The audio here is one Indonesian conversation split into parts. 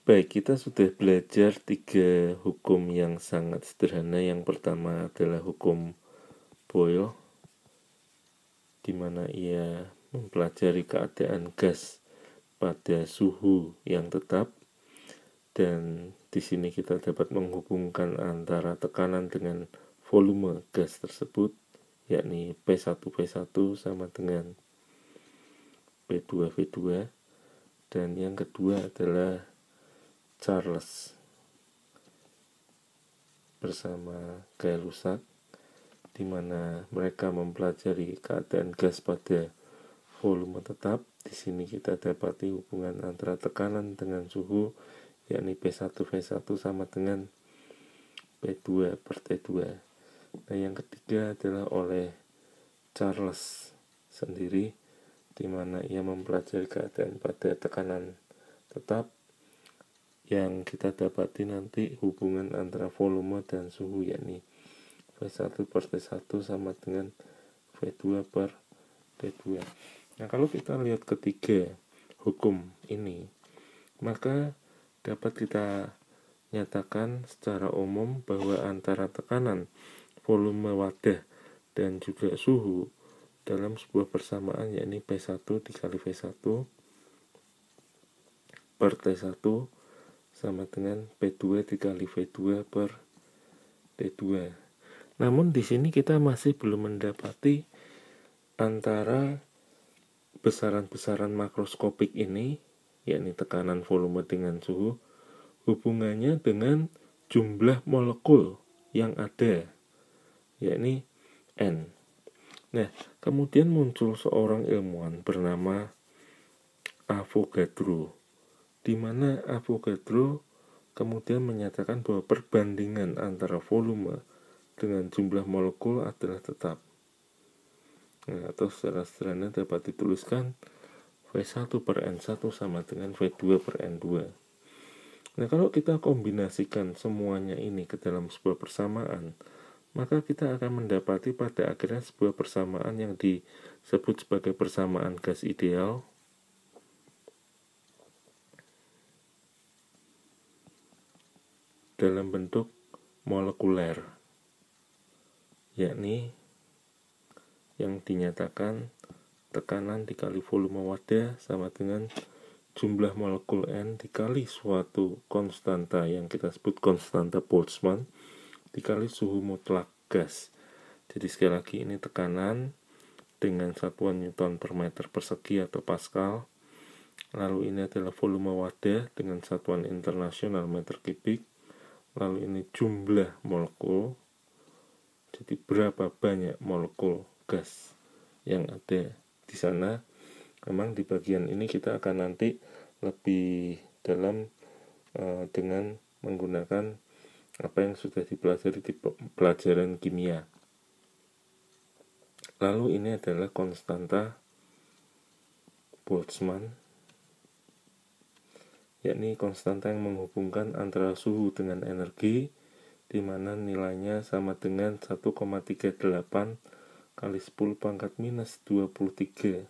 Baik, kita sudah belajar 3 hukum yang sangat sederhana. Yang pertama adalah hukum Boyle, di mana ia mempelajari keadaan gas pada suhu yang tetap, dan di sini kita dapat menghubungkan antara tekanan dengan volume gas tersebut, yakni P1V1 sama dengan P2V2. Dan yang kedua adalah Charles bersama Gay-Lussac, di mana mereka mempelajari keadaan gas pada volume tetap. Di sini kita dapati hubungan antara tekanan dengan suhu, yakni P1V1 sama dengan P2 per T2. Nah, yang ketiga adalah oleh Charles sendiri, di mana ia mempelajari keadaan pada tekanan tetap, yang kita dapati nanti hubungan antara volume dan suhu, yakni V1 per T1 sama dengan V2 per T2. Nah, kalau kita lihat ketiga hukum ini, maka dapat kita nyatakan secara umum bahwa antara tekanan, volume wadah, dan juga suhu dalam sebuah persamaan, yakni P1 dikali V1 per T1 sama dengan P2 dikali V2 per T2. Namun di sini kita masih belum mendapati antara besaran-besaran makroskopik ini, yakni tekanan, volume, dengan suhu, hubungannya dengan jumlah molekul yang ada, yakni N. Nah, kemudian muncul seorang ilmuwan bernama Avogadro, di mana Avogadro kemudian menyatakan bahwa perbandingan antara volume dengan jumlah molekul adalah tetap. Nah, atau secara sederhana dapat dituliskan V1 per N1 sama dengan V2 per N2. Nah, kalau kita kombinasikan semuanya ini ke dalam sebuah persamaan, maka kita akan mendapati pada akhirnya sebuah persamaan yang disebut sebagai persamaan gas ideal, dalam bentuk molekuler, yakni yang dinyatakan tekanan dikali volume wadah sama dengan jumlah molekul N dikali suatu konstanta yang kita sebut konstanta Boltzmann dikali suhu mutlak gas. Jadi sekali lagi, ini tekanan dengan satuan Newton per meter persegi atau Pascal. Lalu ini adalah volume wadah dengan satuan internasional meter kubik. Lalu ini jumlah molekul, jadi berapa banyak molekul gas yang ada di sana. Memang di bagian ini kita akan nanti lebih dalam dengan menggunakan apa yang sudah dipelajari di pelajaran kimia. Lalu ini adalah konstanta Boltzmann, yakni konstanta yang menghubungkan antara suhu dengan energi, di mana nilainya sama dengan 1,38 kali 10 pangkat minus 23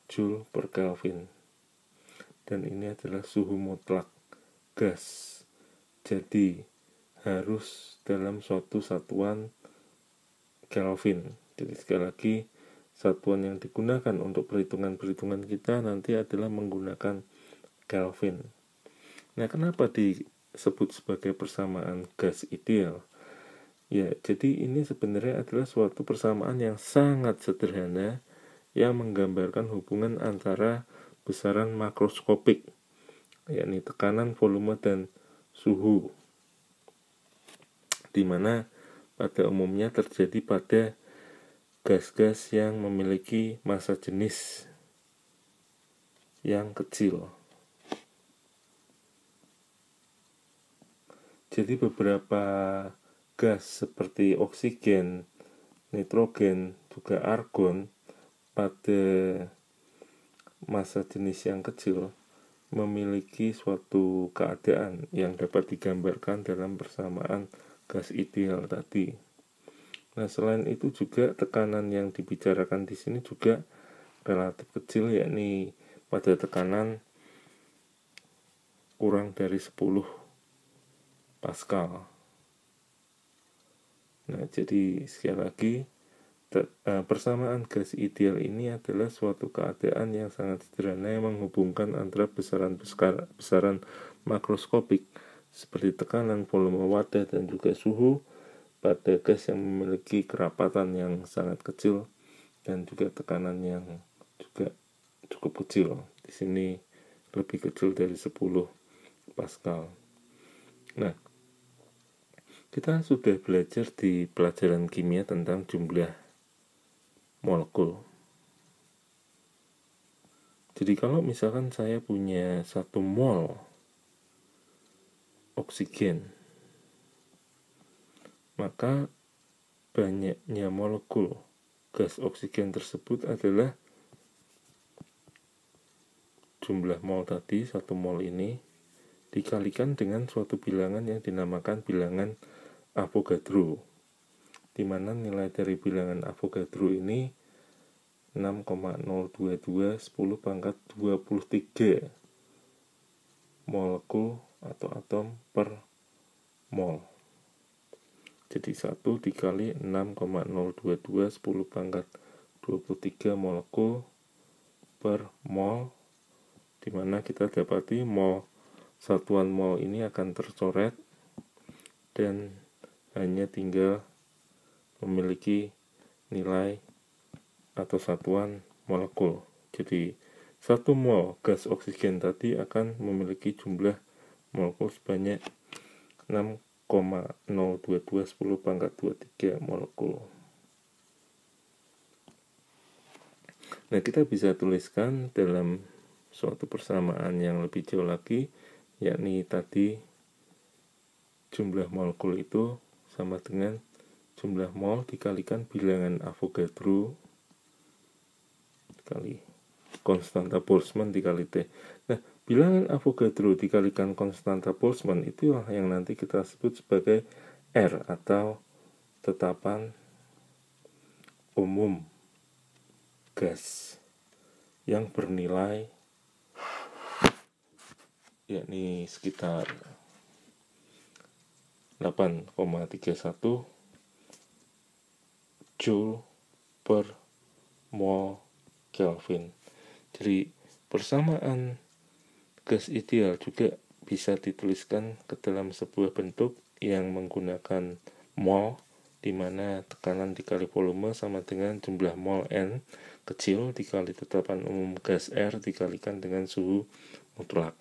Joule per Kelvin. Dan ini adalah suhu mutlak gas, jadi harus dalam suatu satuan Kelvin. Jadi sekali lagi, satuan yang digunakan untuk perhitungan-perhitungan kita nanti adalah menggunakan Kelvin. Nah, kenapa disebut sebagai persamaan gas ideal? Ya, jadi ini sebenarnya adalah suatu persamaan yang sangat sederhana yang menggambarkan hubungan antara besaran makroskopik, yakni tekanan, volume, dan suhu, di mana pada umumnya terjadi pada gas-gas yang memiliki massa jenis yang kecil. Jadi beberapa gas seperti oksigen, nitrogen, juga argon pada massa jenis yang kecil memiliki suatu keadaan yang dapat digambarkan dalam persamaan gas ideal tadi. Nah, selain itu juga tekanan yang dibicarakan di sini juga relatif kecil, yakni pada tekanan kurang dari 10 Pascal. Nah, jadi sekali lagi, persamaan gas ideal ini adalah suatu keadaan yang sangat sederhana yang menghubungkan antara besaran makroskopik seperti tekanan, volume wadah, dan juga suhu pada gas yang memiliki kerapatan yang sangat kecil dan juga tekanan yang juga cukup kecil. Di sini lebih kecil dari 10 Pascal. Nah, kita sudah belajar di pelajaran kimia tentang jumlah molekul. Jadi kalau misalkan saya punya 1 mol oksigen, maka banyaknya molekul gas oksigen tersebut adalah jumlah mol tadi, 1 mol ini dikalikan dengan suatu bilangan yang dinamakan bilangan Avogadro, di mana nilai dari bilangan Avogadro ini 6,022 10 pangkat 23 molekul atau atom per mol. Jadi 1 dikali 6,022 10 pangkat 23 molekul per mol, di mana kita dapati satuan mol ini akan tercoret dan hanya tinggal memiliki nilai atau satuan molekul. Jadi 1 mol gas oksigen tadi akan memiliki jumlah molekul sebanyak 6,022 10 pangkat 23 molekul. Nah, kita bisa tuliskan dalam suatu persamaan yang lebih jauh lagi, yakni tadi jumlah molekul itu sama dengan jumlah mol dikalikan bilangan Avogadro dikali konstanta Boltzmann dikali T. Nah, bilangan Avogadro dikalikan konstanta Boltzmann itu yang nanti kita sebut sebagai R atau tetapan umum gas yang bernilai yakni sekitar 8,31 Joule per mol Kelvin. Jadi persamaan gas ideal juga bisa dituliskan ke dalam sebuah bentuk yang menggunakan mol, di mana tekanan dikali volume sama dengan jumlah mol N kecil dikali tetapan umum gas R dikalikan dengan suhu mutlak.